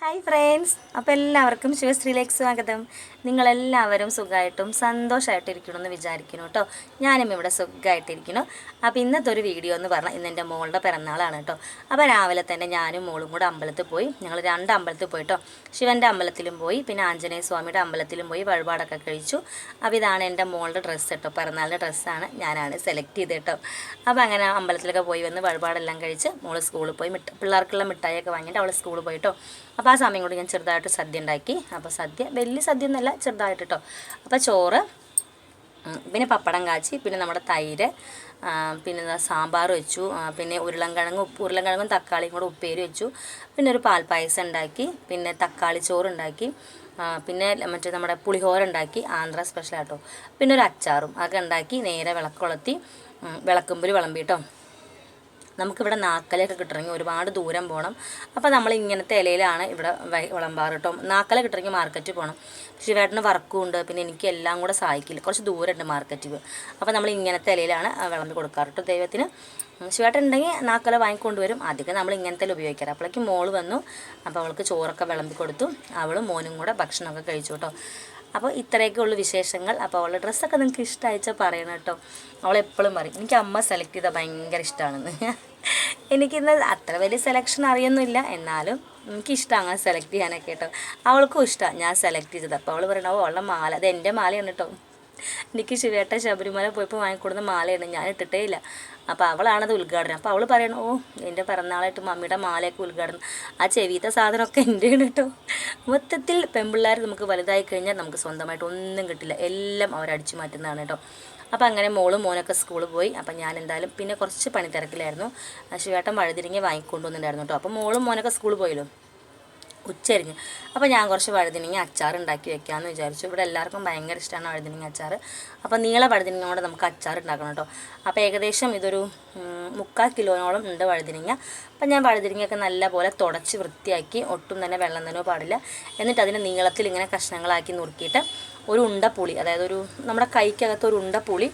Hi friends, അപ്പോൾ എല്ലാവർക്കും ശിവശ്രീയിലേക്ക് സ്വാഗതം. നിങ്ങളെല്ലാവരും സുഖമായിട്ടും സന്തോഷമായിട്ടിരിക്കണമെന്ന് വിചാരിക്കുന്നു കേട്ടോ. ഞാനും ഇവിടെ സുഖമായിട്ടിരിക്കുന്നു. അപ്പോൾ ഇന്നത്തെ ഒരു വീഡിയോ എന്ന് പറഞ്ഞാൽ ഇന്ന് എൻ്റെ മോളുടെ പിറന്നാളാണ് കേട്ടോ. അപ്പോൾ രാവിലെ തന്നെ ഞാനും മോളും കൂടെ അമ്പലത്തിൽ പോയി. ഞങ്ങൾ രണ്ട് അമ്പലത്തിൽ പോയി കേട്ടോ. ശിവൻ്റെ അമ്പലത്തിലും പോയി, പിന്നെ ആഞ്ജനേയ സ്വാമിയുടെ അമ്പലത്തിലും പോയി വഴിപാടൊക്കെ കഴിച്ചു. അപ്പോൾ ഇതാണ് എൻ്റെ മോളുടെ ഡ്രസ്സ് കേട്ടോ. പിറന്നാളിൻ്റെ ഡ്രസ്സാണ് ഞാനാണ് സെലക്ട് ചെയ്ത് കേട്ടോ. അപ്പോൾ അങ്ങനെ അമ്പലത്തിലൊക്കെ പോയി വന്ന് വഴിപാടെല്ലാം കഴിച്ച് മോള് സ്കൂളിൽ പോയി പിള്ളേർക്കുള്ള മിഠായിയൊക്കെ വാങ്ങിയിട്ട് അവൾ സ്കൂളിൽ പോയിട്ടോ. അപ്പോൾ ആ സമയം കൊണ്ട് ഞാൻ ചെറുതായിട്ട് സദ്യ ഉണ്ടാക്കി. അപ്പോൾ സദ്യ വലിയ സദ്യ ഒന്നുമല്ല, ചെറുതായിട്ട് കേട്ടോ. അപ്പോൾ ചോറ്, പിന്നെ പപ്പടം കാച്ചി, പിന്നെ നമ്മുടെ തൈര്, പിന്നെ സാമ്പാർ വെച്ചു, പിന്നെ ഉരുളൻകിഴങ്ങും തക്കാളിയും കൂടെ ഉപ്പേരി വെച്ചു, പിന്നെ ഒരു പാൽപ്പായസം ഉണ്ടാക്കി, പിന്നെ തക്കാളി ചോറുണ്ടാക്കി, പിന്നെ മറ്റേ നമ്മുടെ പുളിഹോര ഉണ്ടാക്കി, ആന്ധ്ര സ്പെഷ്യലാട്ടോ, പിന്നെ ഒരു അച്ചാറും അതൊക്കെ ഉണ്ടാക്കി നേരെ വിളക്കുകൊളുത്തി വിളക്കുമ്പൊരു വിളമ്പി കേട്ടോ. നമുക്കിവിടെ നാക്കലൊക്കെ കിട്ടണമെങ്കിൽ ഒരുപാട് ദൂരം പോകണം. അപ്പോൾ നമ്മൾ ഇങ്ങനത്തെ ഇലയിലാണ് ഇവിടെ വിളമ്പാറ് കേട്ടോ. നാക്കല കിട്ടണമെങ്കിൽ മാർക്കറ്റിൽ പോകണം. ശിവേട്ടന് വർക്കും ഉണ്ട്, പിന്നെ എനിക്ക് എല്ലാം കൂടെ സഹായിക്കില്ല, കുറച്ച് ദൂരമുണ്ട് മാർക്കറ്റിൽ. അപ്പോൾ നമ്മൾ ഇങ്ങനത്തെ ഇലയിലാണ് വിളമ്പി കൊടുക്കാറ് കേട്ടോ ദൈവത്തിന്. ശിവേട്ടൻ ഉണ്ടെങ്കിൽ നാക്കല വാങ്ങിക്കൊണ്ടുവരും. അധികം നമ്മൾ ഇങ്ങനത്തെ ഉപയോഗിക്കാറ്. അപ്പോഴേക്കും മോള് വന്നു. അപ്പോൾ അവൾക്ക് ചോറൊക്കെ വിളമ്പി കൊടുത്തു. അവളും മോനും കൂടെ ഭക്ഷണമൊക്കെ കഴിച്ചു കേട്ടോ. അപ്പോൾ ഇത്രയൊക്കെ ഉള്ളു വിശേഷങ്ങൾ. അപ്പോൾ അവളുടെ ഡ്രസ്സൊക്കെ നിങ്ങൾക്ക് ഇഷ്ടമായിച്ചാൽ പറയണം കേട്ടോ. അവളെപ്പോഴും പറയും എനിക്ക് അമ്മ സെലക്ട് ചെയ്താൽ ഭയങ്കര ഇഷ്ടമാണെന്ന്. എനിക്കിന്ന് അത്ര വലിയ സെലക്ഷൻ അറിയൊന്നുമില്ല, എന്നാലും എനിക്കിഷ്ടമാണ് അങ്ങനെ സെലക്ട് ചെയ്യാനൊക്കെ കേട്ടോ. അവൾക്കും ഇഷ്ടമാണ് ഞാൻ സെലക്ട് ചെയ്തത്. അപ്പോൾ അവൾ പറയണോ അവളുടെ മാല, അത് എൻ്റെ മാലയാണ് കേട്ടോ. എനിക്ക് ശിവേട്ട ശബരിമല പോയപ്പോൾ വാങ്ങിക്കൊടുന്ന മാലയാണ്, ഞാൻ ഇട്ടിട്ടേ ഇല്ല. അപ്പോൾ അവളാണത് ഉദ്ഘാടനം. അപ്പോൾ അവൾ പറയണം എൻ്റെ പിറന്നാളായിട്ട് മമ്മിയുടെ മാലയൊക്കെ ഉദ്ഘാടനം. ആ ചെവിയത്തെ സാധനമൊക്കെ എൻ്റെയാണ് കേട്ടോ. മൊത്തത്തിൽ പെൺപിള്ളേർ നമുക്ക് വലുതായി കഴിഞ്ഞാൽ നമുക്ക് സ്വന്തമായിട്ട് ഒന്നും കിട്ടില്ല, എല്ലാം അവരടിച്ചു മാറ്റുന്നതാണ് കേട്ടോ. അപ്പോൾ അങ്ങനെ മോളും മോനൊക്കെ സ്കൂളിൽ പോയി. അപ്പം ഞാൻ എന്തായാലും പിന്നെ കുറച്ച് പണി തിരക്കിലായിരുന്നു. ശിവേട്ടൻ വഴുതിരിങ്ങി വാങ്ങിക്കൊണ്ടുവന്നിട്ടുണ്ടായിരുന്നു കേട്ടോ. അപ്പോൾ മോളും മോനൊക്കെ സ്കൂളിൽ പോയല്ലോ ഉച്ചരിഞ്ഞ്. അപ്പോൾ ഞാൻ കുറച്ച് വഴുതിനിങ്ങ അച്ചാർ ഉണ്ടാക്കി വെക്കാമെന്ന് വിചാരിച്ചു. ഇവിടെ എല്ലാവർക്കും ഭയങ്കര ഇഷ്ടമാണ് വഴുതിനിങ്ങ അച്ചാർ. അപ്പോൾ നീള വഴുതിനിങ്ങ കൊണ്ട് നമുക്ക് അച്ചാർ ഉണ്ടാക്കണം കേട്ടോ. അപ്പോൾ ഏകദേശം ഇതൊരു 3/4 കിലോയോളം ഉണ്ട് വഴുതിനിങ്ങ. അപ്പം ഞാൻ വഴുതിനിങ്ങയൊക്കെ നല്ലപോലെ തുടച്ച് വൃത്തിയാക്കി, ഒട്ടും തന്നെ വെള്ളം തന്നെ പാടില്ല. എന്നിട്ട് അതിനെ നീളത്തിൽ ഇങ്ങനെ കഷ്ണങ്ങളാക്കി നുറുക്കിയിട്ട് ഒരു ഉണ്ടപ്പുളി, അതായത് നമ്മുടെ കൈക്കകത്ത് ഒരു ഉണ്ടപ്പുളി,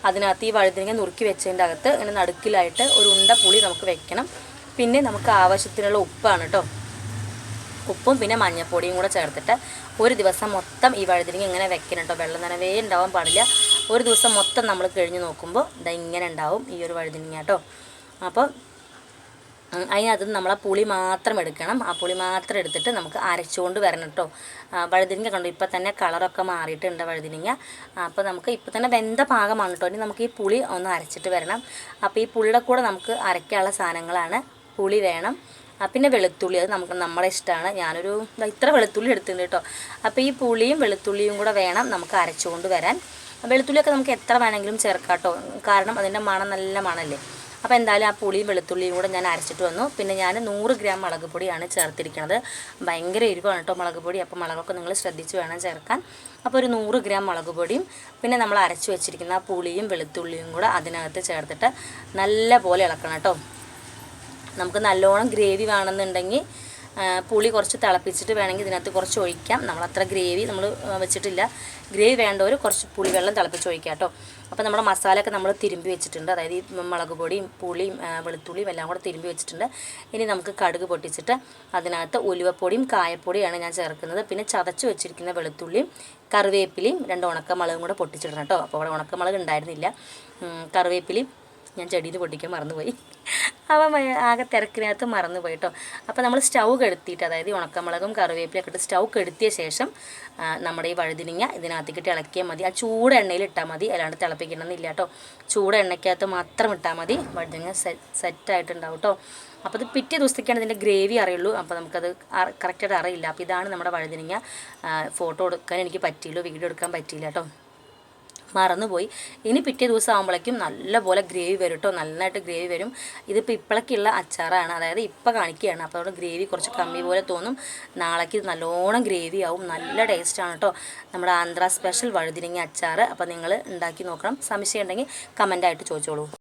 അതിനകത്ത് ഈ വഴുതിനിങ്ങ നുറുക്കി വെച്ചതിൻ്റെ അകത്ത് ഇങ്ങനെ നടുക്കിലായിട്ട് ഒരു ഉണ്ടപ്പുളി നമുക്ക് വെക്കണം. പിന്നെ നമുക്ക് ആവശ്യത്തിനുള്ള ഉപ്പാണ് കേട്ടോ. ഉപ്പും പിന്നെ മഞ്ഞൾപ്പൊടിയും കൂടെ ചേർത്തിട്ട് ഒരു ദിവസം മൊത്തം ഈ വഴുതിരിങ്ങ ഇങ്ങനെ വെക്കണം കേട്ടോ. വെള്ളം നനവേ ഉണ്ടാവാൻ പാടില്ല. ഒരു ദിവസം മൊത്തം നമ്മൾ കഴിഞ്ഞ് നോക്കുമ്പോൾ ഇതാ ഇങ്ങനെ ഉണ്ടാവും ഈ ഒരു വഴുതിരിങ്ങ കേട്ടോ. അപ്പോൾ അതിനകത്ത് നമ്മൾ ആ പുളി മാത്രം എടുക്കണം. ആ പുളി മാത്രം എടുത്തിട്ട് നമുക്ക് അരച്ചുകൊണ്ട് വരണം കേട്ടോ. വഴുതിരിങ്ങ കണ്ടു ഇപ്പം തന്നെ കളറൊക്കെ മാറിയിട്ടുണ്ട് വഴുതിരിങ്ങ. അപ്പോൾ നമുക്ക് ഇപ്പം തന്നെ വെന്ത പാകമാണ് കേട്ടോ. ഇനി നമുക്ക് ഈ പുളി ഒന്ന് അരച്ചിട്ട് വരണം. അപ്പോൾ ഈ പുളിയുടെ കൂടെ നമുക്ക് അരയ്ക്കാനുള്ള സാധനങ്ങളാണ്. പുളി വേണം, പിന്നെ വെളുത്തുള്ളി, അത് നമ്മുടെ ഇഷ്ടമാണ്. ഞാനൊരു ഇത്ര വെളുത്തുള്ളി എടുത്തിട്ടുണ്ട് കേട്ടോ. അപ്പോൾ ഈ പുളിയും വെളുത്തുള്ളിയും കൂടെ വേണം നമുക്ക് അരച്ചുകൊണ്ട് വരാൻ. വെളുത്തുള്ളിയൊക്കെ നമുക്ക് എത്ര വേണമെങ്കിലും ചേർക്കാം കേട്ടോ, കാരണം അതിൻ്റെ മണം നല്ല മണമല്ലേ. അപ്പോൾ എന്തായാലും ആ പുളിയും വെളുത്തുള്ളിയും കൂടെ ഞാൻ അരച്ചിട്ട് വന്നു. പിന്നെ ഞാൻ 100 ഗ്രാം മുളക് പൊടിയാണ് ചേർത്തിരിക്കുന്നത്. ഭയങ്കര എരിവാണ് കേട്ടോ മുളക് പൊടി. അപ്പോൾ മുളകൊക്കെ നിങ്ങൾ ശ്രദ്ധിച്ച് വേണം ചേർക്കാൻ. അപ്പോൾ ഒരു 100 ഗ്രാം മുളക് പൊടിയും പിന്നെ നമ്മൾ അരച്ച് വെച്ചിരിക്കുന്ന ആ പുളിയും വെളുത്തുള്ളിയും കൂടെ അതിനകത്ത് ചേർത്തിട്ട് നല്ല പോലെ ഇളക്കണം കേട്ടോ. നമുക്ക് നല്ലോണം ഗ്രേവി വേണമെന്നുണ്ടെങ്കിൽ പുളി കുറച്ച് തിളപ്പിച്ചിട്ട് വേണമെങ്കിൽ ഇതിനകത്ത് കുറച്ച് ഒഴിക്കാം. നമ്മളത്ര ഗ്രേവി നമ്മൾ വെച്ചിട്ടില്ല. ഗ്രേവി വേണ്ടവർ കുറച്ച് പുളിവെള്ളം തിളപ്പിച്ച് ഒഴിക്കാം കേട്ടോ. അപ്പോൾ നമ്മുടെ മസാലയൊക്കെ നമ്മൾ തിരുമ്പി വെച്ചിട്ടുണ്ട്, അതായത് ഈ മുളക് പൊടിയും പുളിയും വെളുത്തുള്ളിയും എല്ലാം കൂടെ തിരുമ്പി വെച്ചിട്ടുണ്ട്. ഇനി നമുക്ക് കടുക് പൊട്ടിച്ചിട്ട് അതിനകത്ത് ഉലുവപ്പൊടിയും കായപ്പൊടിയാണ് ഞാൻ ചേർക്കുന്നത്. പിന്നെ ചതച്ച് വെച്ചിരിക്കുന്ന വെളുത്തുള്ളിയും കറിവേപ്പിലയും 2 ഉണക്കമുളകും കൂടെ പൊട്ടിച്ചിടണം കേട്ടോ. അപ്പോൾ അവിടെ ഉണക്കമുളക് ഉണ്ടായിരുന്നില്ല. കറിവേപ്പിലയും ഞാൻ ചെടിയിൽ പൊട്ടിക്കാൻ മറന്നുപോയി. അവൻ ആകെ തിരക്കിനകത്ത് മറന്നുപോയി കേട്ടോ. അപ്പോൾ നമ്മൾ സ്റ്റൗ കെടുത്തിയിട്ട്, അതായത് ഈ ഉണക്കമുളകും കറിവേപ്പിലൊക്കെ ഇട്ട് സ്റ്റൗ കെടുത്തിയ ശേഷം നമ്മുടെ ഈ വഴുതിനിങ്ങ ഇതിനകത്തേക്കിട്ട് ഇളക്കിയാൽ മതി. ആ ചൂട് എണ്ണയിൽ ഇട്ടാൽ മതി, അല്ലാണ്ട് തിളപ്പിക്കണമെന്നില്ല കേട്ടോ. ചൂട് എണ്ണയ്ക്കകത്ത് മാത്രം ഇട്ടാൽ മതി. വഴുതിനിങ്ങ സെറ്റായിട്ടുണ്ടാവും കേട്ടോ. അപ്പോൾ അത് പിറ്റേ ദിവസത്തേക്കാണ് ഇതിൻ്റെ ഗ്രേവി അറിയുള്ളൂ. അപ്പോൾ നമുക്കത് കറക്റ്റായിട്ട് അറിയില്ല. അപ്പോൾ ഇതാണ് നമ്മുടെ വഴുതിനിങ്ങ. ഫോട്ടോ എടുക്കാൻ എനിക്ക് പറ്റിയില്ല, വീഡിയോ എടുക്കാൻ പറ്റിയില്ല കേട്ടോ, മറന്നുപോയി. ഇനി പിറ്റേ ദിവസം ആകുമ്പോഴേക്കും നല്ലപോലെ ഗ്രേവി വരും കേട്ടോ, നന്നായിട്ട് ഗ്രേവി വരും. ഇതിപ്പോൾ ഇപ്പോഴേക്കുള്ള അച്ചാറാണ്, അതായത് ഇപ്പം കാണിക്കുകയാണ്. അപ്പോൾ അതുകൊണ്ട് ഗ്രേവി കുറച്ച് കമ്മി പോലെ തോന്നും. നാളേക്ക് ഇത് നല്ലോണം ഗ്രേവി ആവും, നല്ല ടേസ്റ്റാണ് കേട്ടോ നമ്മുടെ ആന്ധ്ര സ്പെഷ്യൽ വഴുതിരിങ്ങ അച്ചാർ. അപ്പോൾ നിങ്ങൾ ഉണ്ടാക്കി നോക്കണം. സംശയം ഉണ്ടെങ്കിൽ കമൻ്റായിട്ട് ചോദിച്ചോളൂ.